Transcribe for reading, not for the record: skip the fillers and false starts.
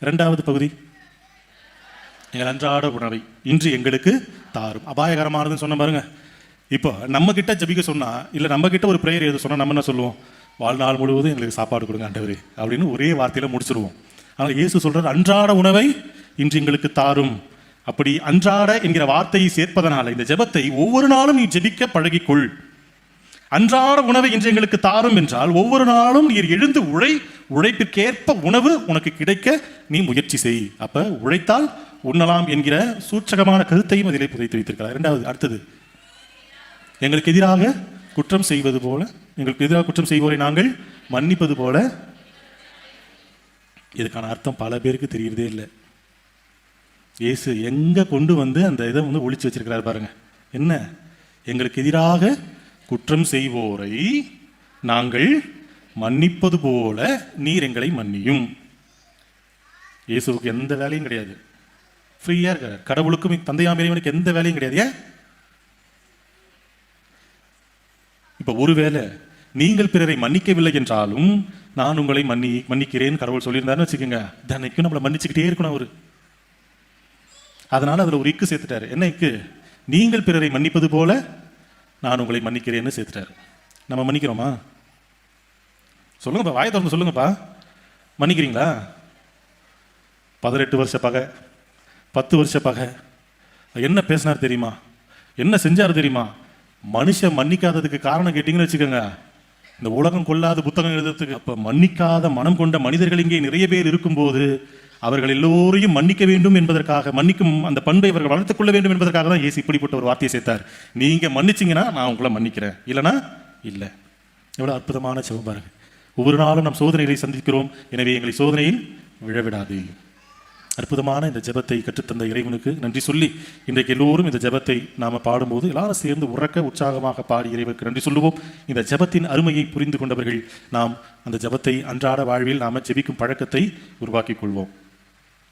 இரண்டாவது பகுதி, எங்கள் அன்றாட உணவை இன்று எங்களுக்கு தாரும். அபாயகரமானதுன்னு சொன்ன பாருங்க. இப்போ நம்ம கிட்ட ஜபிக்க சொன்னா, இல்லை நம்ம கிட்ட ஒரு பிரேயர் எழுத சொன்னா நம்ம என்ன சொல்லுவோம்? வாழ்நாள் முழுவதும் எங்களுக்கு சாப்பாடு கொடுங்க ஆண்டவரே அப்படின்னு ஒரே வார்த்தையில முடிச்சிருவோம். ஆனால் இயேசு சொல்றாரு, அன்றாட உணவை இன்று எங்களுக்கு தாரும். அப்படி அன்றாட என்கிற வார்த்தையை சேர்ப்பதனால இந்த ஜெபத்தை ஒவ்வொரு நாளும் நீ ஜெபிக்க பழகிக்கொள். அன்றாட உணவை இன்று எங்களுக்கு தாரும் என்றால் ஒவ்வொரு நாளும் நீர் எழுந்து உழைப்பிற்கேற்ப உணவு உனக்கு கிடைக்க நீ முயற்சி செய். அப்ப உழைத்தால் உண்ணலாம் என்கிற சூட்சகமான கருத்தையும் அதிலே புதைத்து வைத்திருக்கிறார். இரண்டாவது, அடுத்தது, எங்களுக்கு எதிராக குற்றம் செய்வது போல, எங்களுக்கு எதிராக குற்றம் செய்வோரை நாங்கள் மன்னிப்பது போல. இதுக்கான அர்த்தம் பல பேருக்கு தெரியறதே இல்லை. இயேசு எங்க கொண்டு வந்து அந்த இதை ஒழிச்சு வச்சிருக்கிறார் பாருங்க. என்ன? எங்களுக்கு எதிராக குற்றம் செய்வோரை நாங்கள் மன்னிப்பது போல நீர் எங்களை மன்னியும். இயேசுவுக்கு எந்த வேலையும் கிடையாது, ஃப்ரீயா இருக்கார். கடவுளுக்கும் தந்தையாம் இறைவனுக்கு எந்த வேலையும் கிடையாது. இப்ப ஒருவேளை நீங்கள் பிறரை மன்னிக்கவில்லை என்றாலும் நான் உங்களை மன்னிக்கிறேன் கடவுள் சொல்லியிருந்தாருன்னு வச்சுக்கோங்க, தினைக்கும் நம்மளை மன்னிச்சுக்கிட்டே இருக்கணும் அவரு. அதனால அதுல ஒரு இக்கு சேர்த்துட்டாரு. என்ன இக்கு? நீங்கள் பிறரை மன்னிப்பது போல நான் உங்களை மன்னிக்கிறேன்னு சேர்த்துட்டாரு. நம்ம மன்னிக்கிறோமா? சொல்லுங்கப்பா, வாயை திறந்து சொல்லுங்கப்பா. மன்னிக்கிறீங்களா? 18 வருஷ பகை, 10 வருஷ பகை, என்ன பேசினார் தெரியுமா? என்ன செஞ்சார் தெரியுமா? மனுஷன் மன்னிக்காததுக்கு காரணம் கேட்டீங்கன்னு வச்சுக்கோங்க, இந்த உலகம் கொள்ளாத புத்தகம் எழுதுறதுக்கு. அப்ப மன்னிக்காத மனம் கொண்ட மனிதர்கள் இங்கே நிறைய பேர் இருக்கும்போது அவர்கள் எல்லோரையும் மன்னிக்க வேண்டும் என்பதற்காக, மன்னிக்கும் அந்த பண்பை அவர்கள் வளர்த்துக் கொள்ள வேண்டும் என்பதற்காக தான் இயேசு இப்படிப்பட்ட ஒரு வார்த்தையை சேர்த்தார். நீங்க மன்னிச்சிங்கன்னா நான் உங்களை மன்னிக்கிறேன், இல்லைனா இல்லை. எவ்வளவு அற்புதமான ஜெபம் பாருங்க. ஒவ்வொரு நாளும் நாம் சோதனைகளை சந்திக்கிறோம், எனவே எங்களை சோதனையில் விழவிடாது. அற்புதமான இந்த ஜெபத்தை கற்றுத்தந்த இறைவனுக்கு நன்றி சொல்லி, இன்றைக்கு எல்லோரும் இந்த ஜெபத்தை நாம பாடும்போது எல்லாரும் சேர்ந்து உறக்க உற்சாகமாக பாடி இறைவனுக்கு நன்றி சொல்லுவோம். இந்த ஜெபத்தின் அருமையை புரிந்து கொண்டவர்கள் நாம் அந்த ஜெபத்தை அன்றாட வாழ்வில் நாம ஜெபிக்கும் பழக்கத்தை உருவாக்கிக் கொள்வோம்.